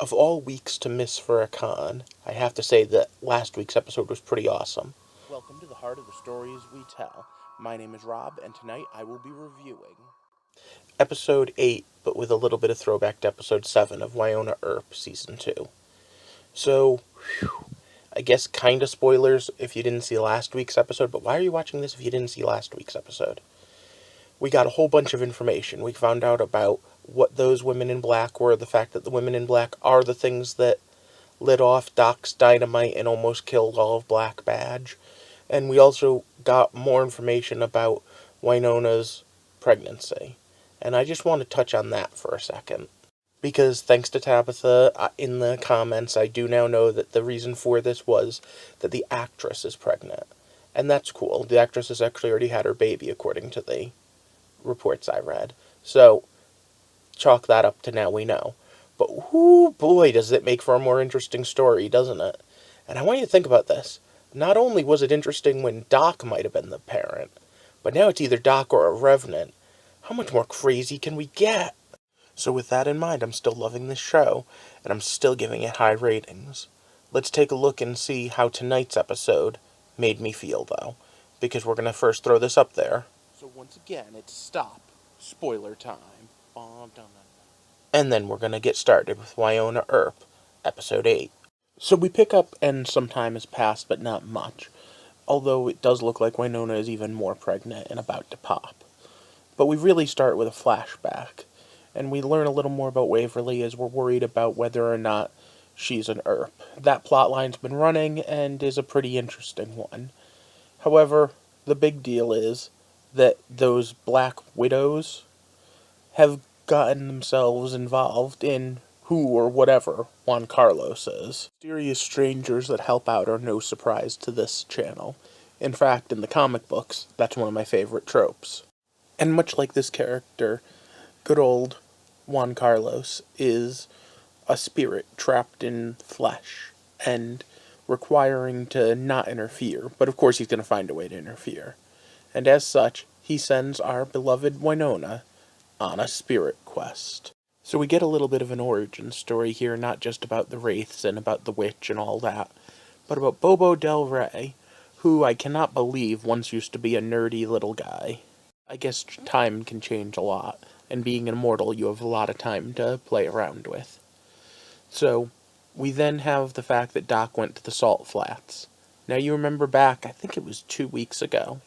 Of all weeks to miss for a con, I have to say that last week's episode was pretty awesome. Welcome to the heart of the stories we tell. My name is Rob, and tonight I will be reviewing Episode 8, but with a little bit of throwback to episode 7 of Wynonna Earp Season 2. So, I guess kinda spoilers if you didn't see last week's episode, but why are you watching this if you didn't see last week's episode? We got a whole bunch of information. We found out about what those women in black were, the fact that the women in black are the things that lit off Doc's dynamite and almost killed all of Black Badge. And we also got more information about Wynonna's pregnancy. And I just want to touch on that for a second. Because thanks to Tabitha in the comments, I do now know that the reason for this was that the actress is pregnant. And that's cool. The actress has actually already had her baby, according to the reports I read. So, chalk that up to now we know. But whoo boy, does it make for a more interesting story, doesn't it? And I want you to think about this. Not only was it interesting when Doc might have been the parent, but now it's either Doc or a Revenant. How much more crazy can we get? So with that in mind, I'm still loving this show, and I'm still giving it high ratings. Let's take a look and see how tonight's episode made me feel, though, because we're going to first throw this up there. So once again, it's stop. Spoiler time. And then we're going to get started with Wynonna Earp, Episode 8. So we pick up, and some time has passed, but not much. Although it does look like Wynonna is even more pregnant and about to pop. But we really start with a flashback, and we learn a little more about Waverly as we're worried about whether or not she's an Earp. That plotline's been running, and is a pretty interesting one. However, the big deal is that those Black Widows have gotten themselves involved in who or whatever Juan Carlos is. Mysterious strangers that help out are no surprise to this channel. In fact, in the comic books, that's one of my favorite tropes. And much like this character, good old Juan Carlos is a spirit trapped in flesh and requiring to not interfere, but of course he's going to find a way to interfere. And as such, he sends our beloved Wynonna on a spirit quest. So we get a little bit of an origin story here, not just about the Wraiths and about the witch and all that, but about Bobo Del Rey, who I cannot believe once used to be a nerdy little guy. I guess time can change a lot, and being an immortal you have a lot of time to play around with. So, we then have the fact that Doc went to the Salt Flats. Now you remember back, I think it was 2 weeks ago,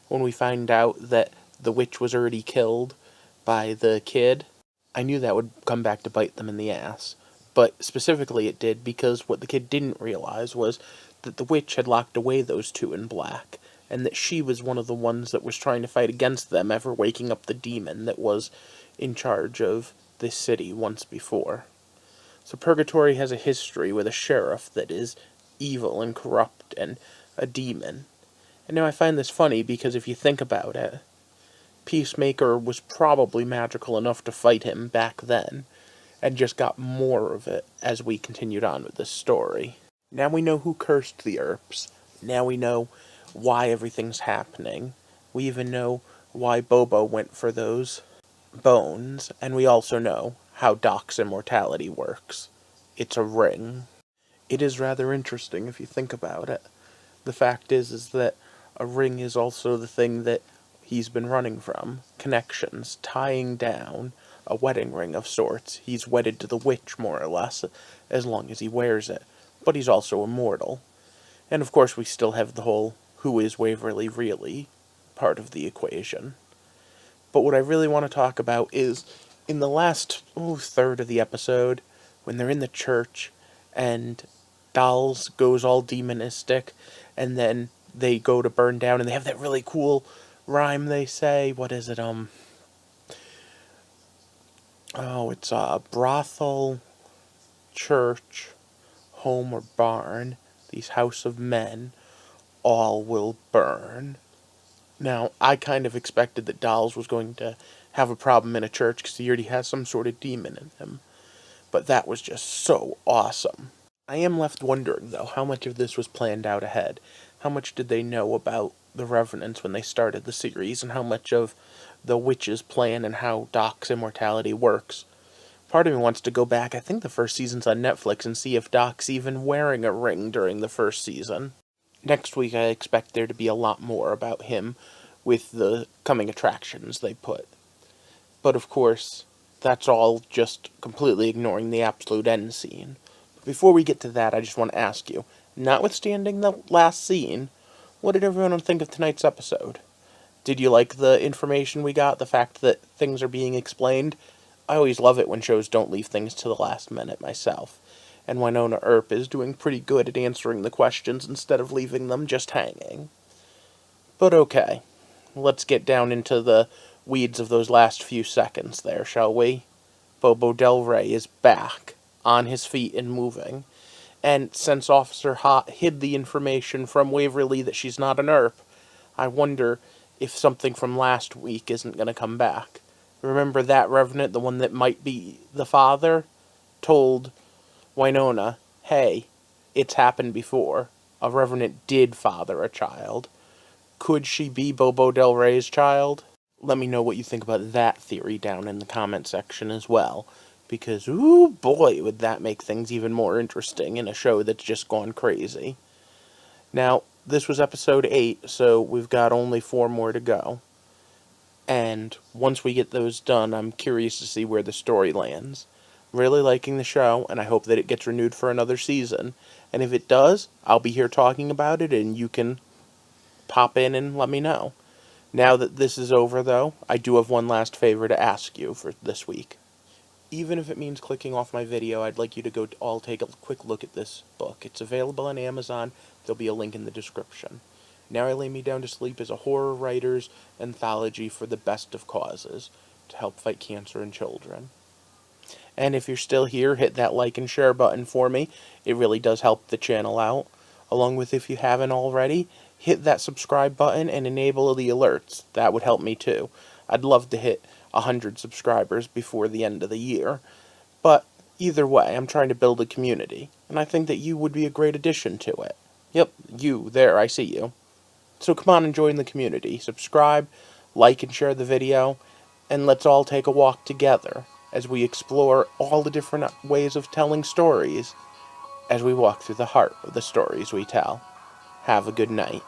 when we find out that the witch was already killed by the kid. I knew that would come back to bite them in the ass. But specifically it did because what the kid didn't realize was that the witch had locked away those two in black, and that she was one of the ones that was trying to fight against them ever waking up the demon that was in charge of this city once before. So Purgatory has a history with a sheriff that is evil and corrupt and a demon. And now I find this funny because if you think about it, Peacemaker was probably magical enough to fight him back then, and just got more of it as we continued on with this story. Now we know who cursed the Earps. Now we know why everything's happening. We even know why Bobo went for those bones, and we also know how Doc's immortality works. It's a ring. It is rather interesting if you think about it. The fact is that a ring is also the thing that he's been running from. Connections, tying down a wedding ring of sorts. He's wedded to the witch, more or less, as long as he wears it. But he's also immortal. And of course we still have the whole who is Waverly really part of the equation. But what I really want to talk about is in the last third of the episode, when they're in the church and Dolls goes all demonistic, and then they go to burn down, and they have that really cool rhyme they say. What is it? It's a brothel, church, home, or barn. These house of men, all will burn. Now, I kind of expected that Dolls was going to have a problem in a church because he already has some sort of demon in him. But that was just so awesome. I am left wondering, though, how much of this was planned out ahead. How much did they know about the Revenants when they started the series, and how much of the witch's plan and how Doc's immortality works Part of me wants to go back, I think the first season's on Netflix, and see if Doc's even wearing a ring during the first season. Next week I expect there to be a lot more about him with the coming attractions they put. But of course, that's all just completely ignoring the absolute end scene. But before we get to that, I just want to ask you, notwithstanding the last scene, what did everyone think of tonight's episode? Did you like the information we got, the fact that things are being explained? I always love it when shows don't leave things to the last minute myself. And Wynonna Earp is doing pretty good at answering the questions instead of leaving them just hanging. But okay, let's get down into the weeds of those last few seconds there, shall we? Bobo Del Rey is back, on his feet and moving. And since Officer Hot hid the information from Waverly that she's not an Earp, I wonder if something from last week isn't going to come back. Remember that Revenant, the one that might be the father, told Wynonna, hey, it's happened before. A Revenant did father a child. Could she be Bobo Del Rey's child? Let me know what you think about that theory down in the comment section as well. Because, ooh boy, would that make things even more interesting in a show that's just gone crazy. Now, this was episode 8, so we've got only 4 more to go. And once we get those done, I'm curious to see where the story lands. Really liking the show, and I hope that it gets renewed for another season. And if it does, I'll be here talking about it, and you can pop in and let me know. Now that this is over, though, I do have one last favor to ask you for this week. Even if it means clicking off my video, I'd like you to go all take a quick look at this book. It's available on Amazon. There'll be a link in the description. Now I Lay Me Down to Sleep is a horror writer's anthology for the best of causes to help fight cancer in children. And if you're still here, hit that like and share button for me. It really does help the channel out. Along with, if you haven't already, hit that subscribe button and enable the alerts. That would help me too. I'd love to hit 100 subscribers before the end of the year. But either way, I'm trying to build a community, and I think that you would be a great addition to it. Yep, you, there, I see you. So come on and join the community. Subscribe, like and share the video, and let's all take a walk together as we explore all the different ways of telling stories as we walk through the heart of the stories we tell. Have a good night.